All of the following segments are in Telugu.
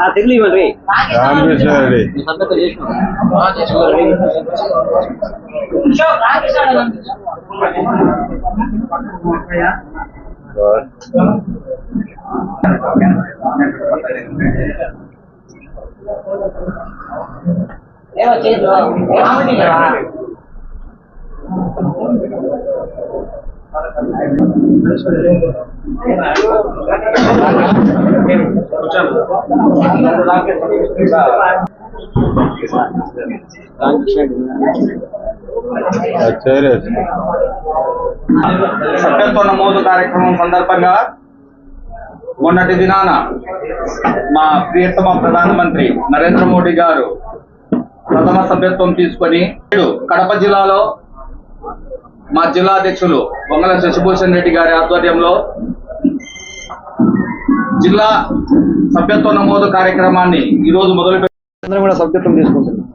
నా తెలుగు ఇవ్వండి రామకృష్ణ రెడ్డి సభ్యత్వ నమోదు కార్యక్రమం సందర్భంగా మొన్నటి దినాన మా ప్రియతమ ప్రధానమంత్రి నరేంద్ర మోడీ గారు ప్రథమ సభ్యత్వం తీసుకొని కడప జిల్లాలో మా జిల్లా అధ్యక్షులు బొంగల శశిభూషణ్ రెడ్డి గారి ఆధ్వర్యంలో జిల్లా సభ్యత్వ నమోదు కార్యక్రమాన్ని ఈ రోజు మొదలుపెట్టి కూడా సభ్యత్వం తీసుకుంటున్నాం.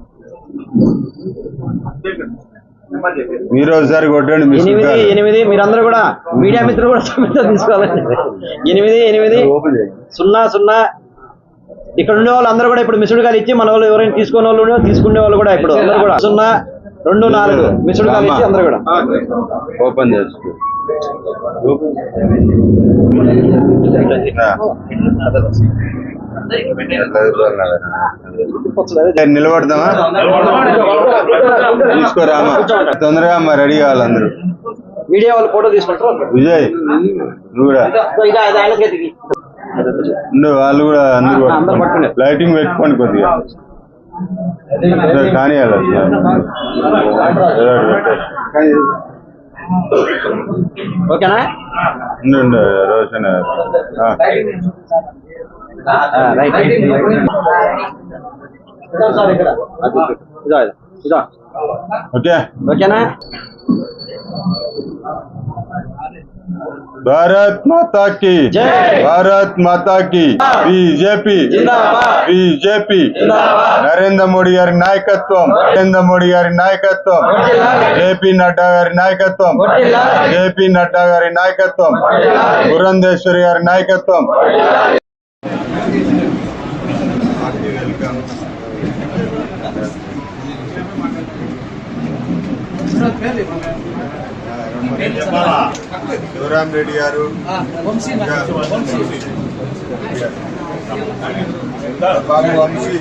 మీరు ఒకసారి కొట్టండి. 8 మీరందరూ కూడా మీడియా మిత్రులు కూడా సభ్యత్వం తీసుకోవాలండి. 8 ఇక్కడ ఉండే వాళ్ళు అందరూ కూడా ఇప్పుడు మిస్డ్ కాల్ ఇచ్చి మన వాళ్ళు ఎవరైనా తీసుకునే వాళ్ళు తీసుకునే వాళ్ళు కూడా ఇప్పుడు అందరూ కూడా 024 మిస్డ్ కాల్ ఇచ్చి అందరూ కూడా ఓపెన్ చేసుకో. నిలబడతామా? తీసుకోరామా తొందరగా అమ్మా, రెడీ కావాలి అందరూ. మీడియా వాళ్ళు ఫోటో తీసుకుంటారు. విజయ్ నువ్వు కూడా వాళ్ళు కూడా అందరూ లైటింగ్ పెట్టుకోండి కొద్దిగా కానీ ఓకేనా? రోషన్ ఓకేనా? भारत माता की जय, भारत माता की बीजेपी बीजेपी नरेंद्र मोदी गारी नायकत्वम, नरेंद्र मोदी गारी नायकत्वम, जेपी नड्डा गारी नायकत्वम, जेपी नड्डा गारी नायकत्वम, पुरंदेश्वरी गारी नायकत्वम. శివరామ్ రెడ్డి గారు, బాబు వంశీ,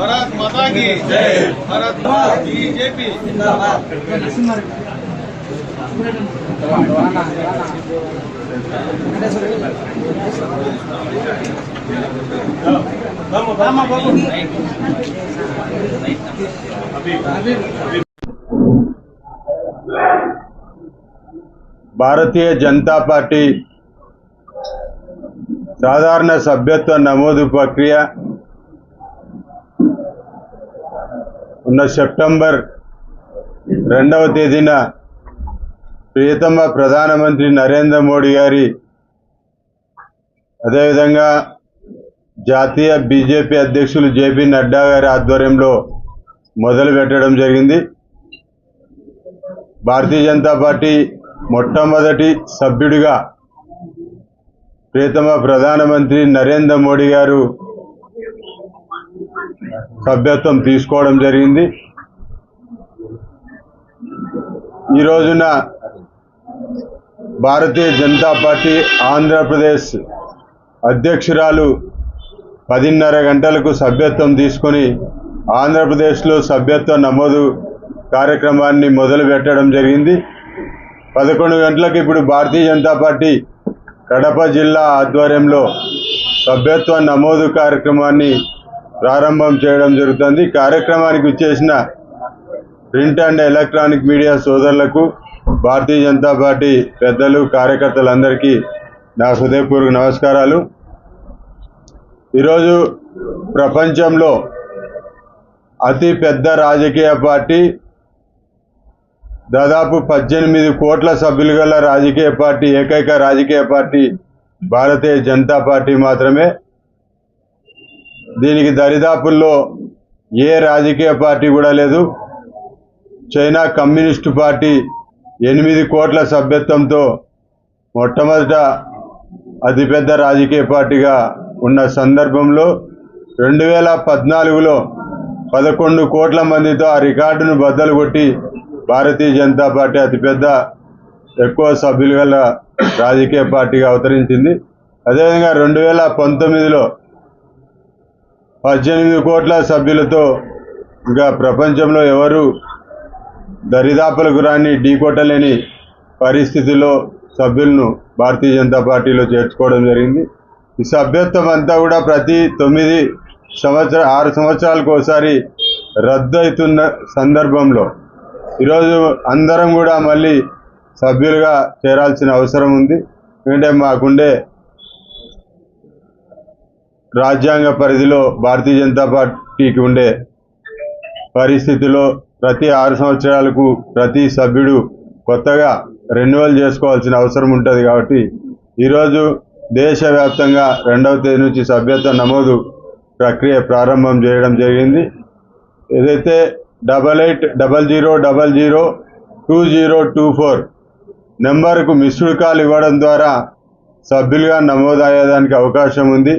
భారత్ మాతా కీ జై, భారత్ బీజేపీ భారతీయ జనతా పార్టీ సాధారణ సభ్యత్వ నమోదు ప్రక్రియ ఉన్న సెప్టెంబర్ 2వ తేదీన ప్రియతమ ప్రధానమంత్రి నరేంద్ర మోడీ గారి అదేవిధంగా జాతీయ బీజేపీ అధ్యక్షులు జేపీ నడ్డా గారి ఆధ్వర్యంలో మొదలు పెట్టడం జరిగింది. భారతీయ జనతా పార్టీ మొట్టమొదటి సభ్యుడిగా ప్రియతమ ప్రధానమంత్రి నరేంద్ర మోడీ గారు సభ్యత్వం తీసుకోవడం జరిగింది. ఈ రోజున భారతీయ జనతా పార్టీ ఆంధ్రప్రదేశ్ అధ్యక్షురాలు 10:30 గంటలకు సభ్యత్వం తీసుకొని ఆంధ్రప్రదేశ్లో సభ్యత్వ నమోదు కార్యక్రమాన్ని మొదలు పెట్టడం జరిగింది. 11 గంటలకు ఇప్పుడు భారతీయ జనతా పార్టీ కడప జిల్లా ఆధ్వర్యంలో సభ్యత్వ నమోదు కార్యక్రమాన్ని ప్రారంభం చేయడం జరుగుతుంది. కార్యక్రమానికి వచ్చేసిన ప్రింట్ అండ్ ఎలక్ట్రానిక్ మీడియా సోదరులకు, భారతీయ జనతా పార్టీ పెద్దలు, కార్యకర్తలందరికీ నా హృదయపూర్వక నమస్కారాలు. ఈరోజు ప్రపంచంలో అతి పెద్ద రాజకీయ పార్టీ, దాదాపు 18 కోట్ల సభ్యులు గల రాజకీయ పార్టీ, ఏకైక రాజకీయ పార్టీ భారతీయ జనతా పార్టీ మాత్రమే. దీనికి దరిదాపుల్లో ఏ రాజకీయ పార్టీ కూడా లేదు. చైనా కమ్యూనిస్టు పార్టీ 8 కోట్ల సభ్యత్వంతో మొట్టమొదట అతిపెద్ద రాజకీయ పార్టీగా ఉన్న సందర్భంలో 2014లో 11 కోట్ల మందితో ఆ రికార్డును బద్దలు కొట్టి భారతీయ జనతా పార్టీ అతిపెద్ద ఎక్కువ సభ్యులు గల రాజకీయ పార్టీగా అవతరించింది. అదేవిధంగా 2019లో 18 కోట్ల సభ్యులతో ఇంకా ప్రపంచంలో ఎవరు దరిదాపులకు రాని ఢీకొట్టలేని పరిస్థితిలో సభ్యులను భారతీయ జనతా పార్టీలో చేర్చుకోవడం జరిగింది. ఈ సభ్యత్వం అంతా కూడా ప్రతి 6 సంవత్సరాలకు ఒకసారి రద్దు అవుతున్న సందర్భంలో ఈరోజు అందరం కూడా మళ్ళీ సభ్యులుగా చేరాల్సిన అవసరం ఉంది. ఎందుకంటే మాకుండే రాజ్యాంగ పరిధిలో భారతీయ జనతా పార్టీకి ఉండే పరిస్థితిలో ప్రతి 6 సంవత్సరాలకు ప్రతి సభ్యుడు కొత్తగా రెన్యువల్ చేసుకోవాల్సిన అవసరం ఉంటుంది. కాబట్టి ఈరోజు దేశవ్యాప్తంగా 2వ తేదీ నుంచి సభ్యత్వ నమోదు ప్రక్రియ ప్రారంభం చేయడం జరిగింది. ఏదైతే 8800002024 నెంబర్కు మిస్డ్ కాల్ ఇవ్వడం ద్వారా సభ్యులుగా నమోదయ్యేదానికి అవకాశం ఉంది.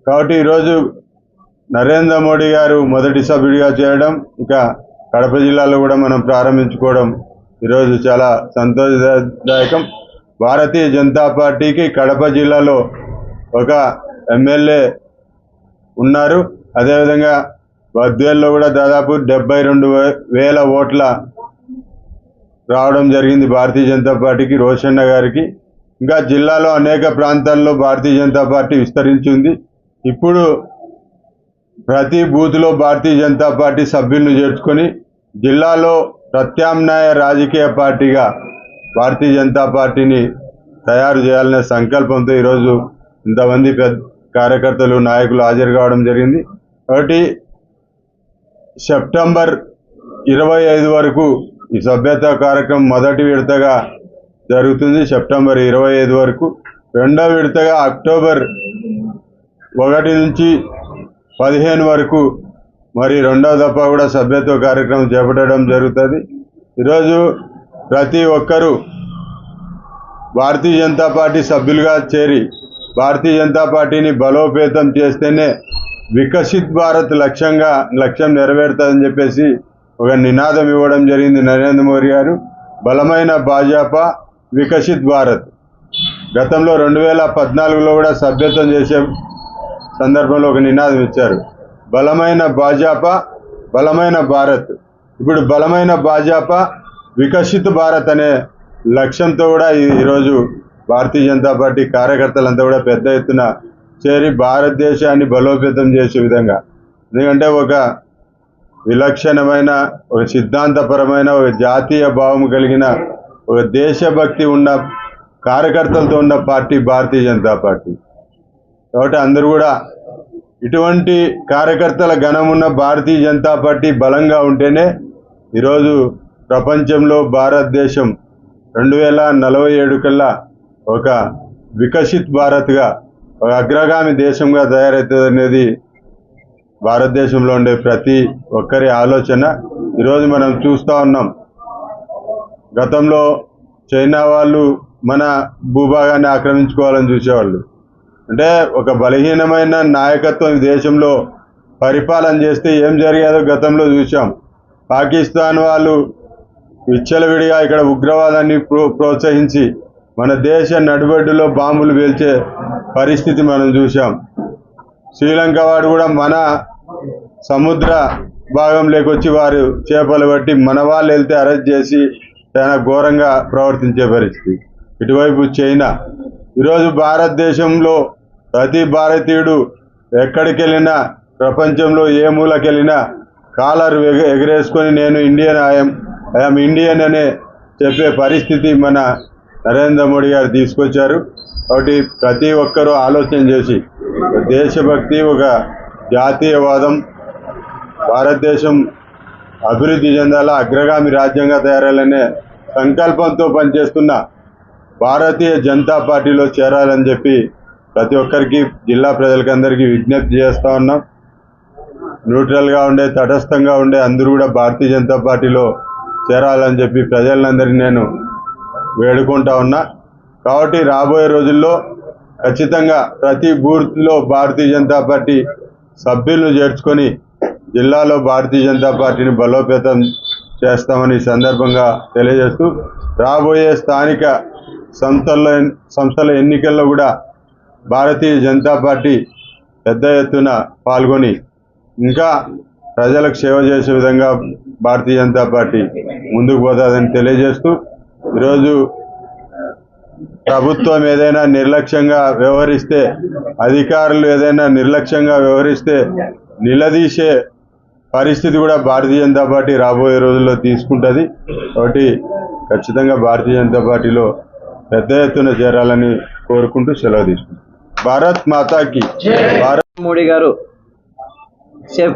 కాబట్టి ఈరోజు నరేంద్ర మోడీ గారు మొదటి సభ్యుడిగా చేయడం, ఇక కడప జిల్లాలో కూడా మనం ప్రారంభించుకోవడం ఈరోజు చాలా సంతోషదాయకం. భారతీయ జనతా పార్టీకి కడప జిల్లాలో ఒక ఎమ్మెల్యే ఉన్నారు. అదేవిధంగా బద్వేల్లో కూడా దాదాపు 72,000 ఓట్ల రావడం జరిగింది భారతీయ జనతా పార్టీకి, రోషన్న గారికి. ఇంకా జిల్లాలో అనేక ప్రాంతాల్లో భారతీయ జనతా పార్టీ విస్తరించింది. ఇప్పుడు ప్రతి బూత్లో భారతీయ జనతా పార్టీ సభ్యులను చేర్చుకొని జిల్లాలో ప్రత్యామ్నాయ రాజకీయ పార్టీగా భారతీయ జనతా పార్టీని తయారు చేయాలనే సంకల్పంతో ఈరోజు ఇంతమంది కార్యకర్తలు నాయకులు హాజరు కావడం జరిగింది. కాబట్టి సెప్టెంబర్ 25 వరకు ఈ సభ్యత కార్యక్రమం మొదటి విడతగా జరుగుతుంది. సెప్టెంబర్ 25 వరకు. రెండవ విడతగా అక్టోబర్ 1 నుంచి 15 వరకు మరి రెండవ దఫా కూడా సభ్యత్వ కార్యక్రమం చేపట్టడం జరుగుతుంది. ఈరోజు ప్రతి ఒక్కరూ భారతీయ జనతా పార్టీ సభ్యులుగా చేరి భారతీయ జనతా పార్టీని బలోపేతం చేస్తేనే వికసిత్ భారత్ లక్ష్యం నెరవేరుతుందని చెప్పేసి ఒక నినాదం ఇవ్వడం జరిగింది నరేంద్ర మోడీ గారు. బలమైన భాజపా వికసిత్ భారత్. గతంలో 2014లో కూడా సభ్యత్వం చేసే సందర్భంలో ఒక నినాదం ఇచ్చారు, బలమైన భాజపా బలమైన భారత్. ఇప్పుడు బలమైన భాజపా వికసిత్ భారత్ అనే లక్ష్యంతో కూడా ఈరోజు భారతీయ జనతా పార్టీ కార్యకర్తలంతా కూడా పెద్ద ఎత్తున చేరి భారతదేశాన్ని బలోపేతం చేసే విధంగా, ఎందుకంటే ఒక విలక్షణమైన ఒక సిద్ధాంతపరమైన ఒక జాతీయ భావం కలిగిన ఒక దేశభక్తి ఉన్న కార్యకర్తలతో ఉన్న పార్టీ భారతీయ జనతా పార్టీ. కాబట్టి అందరూ కూడా ఇటువంటి కార్యకర్తల గణమున్న భారతీయ జనతా పార్టీ బలంగా ఉంటేనే ఈరోజు ప్రపంచంలో భారతదేశం 2047 కల్లా ఒక వికసిత్ భారత్గా ఒక అగ్రగామి దేశంగా తయారవుతుంది అనేది భారతదేశంలో ఉండే ప్రతి ఒక్కరి ఆలోచన. ఈరోజు మనం చూస్తూ ఉన్నాం, గతంలో చైనా వాళ్ళు మన భూభాగాన్ని ఆక్రమించుకోవాలని చూసేవాళ్ళు. అంటే ఒక బలహీనమైన నాయకత్వం ఈ దేశంలో పరిపాలన చేస్తే ఏం జరిగేదో గతంలో చూసాం. పాకిస్తాన్ వాళ్ళు విచ్చలవిడిగా ఇక్కడ ఉగ్రవాదాన్ని ప్రోత్సహించి మన దేశ నడిబొడ్డులో బాంబులు పేల్చే పరిస్థితి మనం చూసాం. శ్రీలంక వాడు కూడా మన సముద్ర భాగంలోకి వచ్చి వారు చేపలు పట్టి మన వాళ్ళు వెళ్తే అరెస్ట్ చేసి చాలా ఘోరంగా ప్రవర్తించే పరిస్థితి. ఇటువైపు చైనా. ఈరోజు భారతదేశంలో ప్రతి భారతీయుడు ఎక్కడికి వెళ్ళినా, ప్రపంచంలో ఏ మూలకి వెళ్ళినా కాలర్ ఎగరేసుకొని నేను ఇండియన్ ఐఎమ్ ఇండియన్ అనే చెప్పే పరిస్థితి మన నరేంద్ర మోడీ గారు తీసుకొచ్చారు. కాబట్టి ప్రతి ఒక్కరూ ఆలోచన చేసి దేశభక్తి, ఒక జాతీయవాదం, భారతదేశం అభివృద్ధి చెందాలా, అగ్రగామి రాజ్యంగా తయారాలనే సంకల్పంతో పనిచేస్తున్న భారతీయ జనతా పార్టీలో చేరాలని చెప్పి ప్రతి ఒక్కరికి జిల్లా ప్రజలకందరికీ విజ్ఞప్తి చేస్తా ఉన్నాం. న్యూట్రల్గా ఉండే, తటస్థంగా ఉండే అందరూ కూడా భారతీయ జనతా పార్టీలో చేరాలని చెప్పి ప్రజలందరినీ నేను వేడుకుంటా ఉన్నా. కాబట్టి రాబోయే రోజుల్లో ఖచ్చితంగా ప్రతి బూత్లో భారతీయ జనతా పార్టీ సభ్యులను చేర్చుకొని జిల్లాలో భారతీయ జనతా పార్టీని బలోపేతం చేస్తామని ఈ సందర్భంగా తెలియజేస్తూ, రాబోయే స్థానిక సంస్థల ఎన్నికల్లో కూడా భారతీయ జనతా పార్టీ పెద్ద ఎత్తున పాల్గొని ఇంకా ప్రజలకు సేవ చేసే విధంగా భారతీయ జనతా పార్టీ ముందుకు పోతుందని తెలియజేస్తూ, ఈరోజు ప్రభుత్వం ఏదైనా నిర్లక్ష్యంగా వ్యవహరిస్తే, అధికారులు ఏదైనా నిర్లక్ష్యంగా వ్యవహరిస్తే నిలదీసే పరిస్థితి కూడా భారతీయ జనతా పార్టీ రాబోయే రోజుల్లో తీసుకుంటుంది. కాబట్టి ఖచ్చితంగా భారతీయ జనతా పార్టీలో పెద్ద ఎత్తున చేరాలని కోరుకుంటూ సెలవు తీసుకుంటాం. భారత్ మాతాకి. మోడీ గారు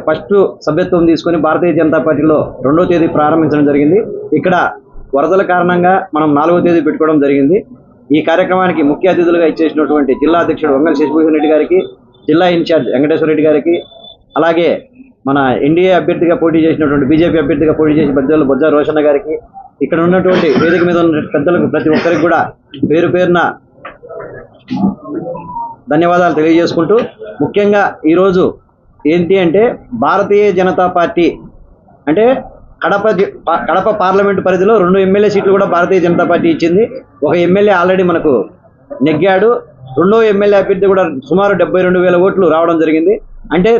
ఫస్ట్ సభ్యత్వం తీసుకొని భారతీయ జనతా పార్టీలో 2వ తేదీ ప్రారంభించడం జరిగింది. ఇక్కడ వరదల కారణంగా మనం 4వ తేదీ పెట్టుకోవడం జరిగింది. ఈ కార్యక్రమానికి ముఖ్య అతిథులుగా ఇచ్చేసినటువంటి జిల్లా అధ్యక్షుడు వంగల శశిభూషణ్ రెడ్డి గారికి, జిల్లా ఇన్ఛార్జ్ వెంకటేశ్వర రెడ్డి గారికి, అలాగే మన ఎన్డీఏ అభ్యర్థిగా పోటీ చేసినటువంటి బీజేపీ అభ్యర్థిగా పోటీ చేసిన పెద్దలు బొజ్జ రోషన్న గారికి, ఇక్కడ ఉన్నటువంటి వేదిక మీద ఉన్న పెద్దలకు ప్రతి ఒక్కరికి కూడా పేరు పేరున ధన్యవాదాలు తెలియజేసుకుంటూ, ముఖ్యంగా ఈరోజు ఏంటి అంటే భారతీయ జనతా పార్టీ అంటే కడప పార్లమెంటు పరిధిలో 2 ఎమ్మెల్యే సీట్లు కూడా భారతీయ జనతా పార్టీ ఇచ్చింది. ఒక ఎమ్మెల్యే ఆల్రెడీ మనకు నెగ్గాడు. 2వ ఎమ్మెల్యే అభ్యర్థి కూడా సుమారు 72,000 ఓట్లు రావడం జరిగింది. అంటే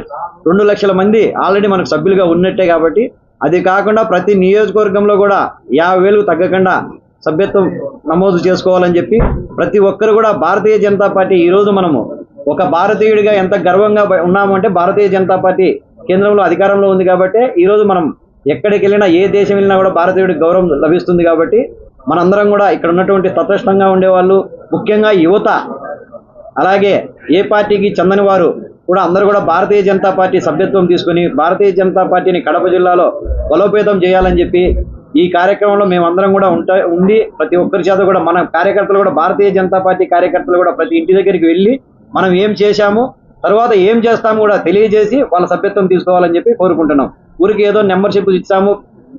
2 లక్షల మంది ఆల్రెడీ మనకు సభ్యులుగా ఉన్నట్టే. కాబట్టి అది కాకుండా ప్రతి నియోజకవర్గంలో కూడా 50,000 తగ్గకుండా సభ్యత్వం నమోదు చేసుకోవాలని చెప్పి ప్రతి ఒక్కరు కూడా భారతీయ జనతా పార్టీ ఈరోజు మనము ఒక భారతీయుడిగా ఎంత గర్వంగా ఉన్నాము అంటే భారతీయ జనతా పార్టీ కేంద్రంలో అధికారంలో ఉంది. కాబట్టి ఈరోజు మనం ఎక్కడికి వెళ్ళినా, ఏ దేశం వెళ్ళినా కూడా భారతీయుడికి గౌరవం లభిస్తుంది. కాబట్టి మనందరం కూడా ఇక్కడ ఉన్నటువంటి తటస్థంగా ఉండేవాళ్ళు, ముఖ్యంగా యువత, అలాగే ఏ పార్టీకి చెందని వారు కూడా అందరూ కూడా భారతీయ జనతా పార్టీ సభ్యత్వం తీసుకుని భారతీయ జనతా పార్టీని కడప జిల్లాలో బలోపేతం చేయాలని చెప్పి ఈ కార్యక్రమంలో మేమందరం కూడా ఉండి ప్రతి ఒక్కరి చేత కూడా మన కార్యకర్తలు కూడా భారతీయ జనతా పార్టీ కార్యకర్తలు కూడా ప్రతి ఇంటి దగ్గరికి వెళ్ళి మనం ఏం చేశాము, తర్వాత ఏం చేస్తాము కూడా తెలియజేసి వాళ్ళ సభ్యత్వం తీసుకోవాలని చెప్పి కోరుకుంటున్నాం. ఊరికి ఏదో మెంబర్షిప్ ఇచ్చాము,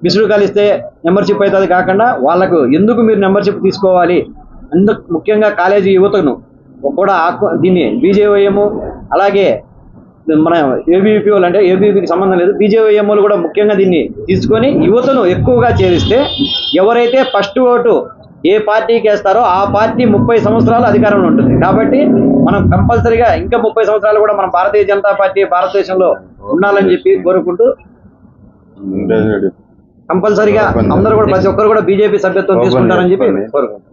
మిస్డ్ కాల్ ఇస్తే మెంబర్షిప్ అవుతుంది కాకుండా వాళ్ళకు ఎందుకు మీరు మెంబర్షిప్ తీసుకోవాలి, అందుకు ముఖ్యంగా కాలేజీ యువతను కూడా దీన్ని బీజేవైఎం, అలాగే మన ఏబీవీపీ వాళ్ళు అంటే ఏబీవీపీకి సంబంధం లేదు, బీజేవైఎం వాళ్ళు కూడా ముఖ్యంగా దీన్ని తీసుకొని యువతను ఎక్కువగా చేరిస్తే ఎవరైతే ఫస్ట్ ఓటు ఏ పార్టీకి వేస్తారో ఆ పార్టీ 30 సంవత్సరాలు అధికారంలో ఉంటుంది. కాబట్టి మనం కంపల్సరీగా ఇంకా 30 సంవత్సరాలు కూడా మనం భారతీయ జనతా పార్టీ భారతదేశంలో ఉండాలని చెప్పి కోరుకుంటూ, కంపల్సరీగా అందరూ కూడా ప్రతి ఒక్కరు కూడా బీజేపీ సభ్యత్వం తీసుకుంటారని చెప్పి కోరుకుంటాం.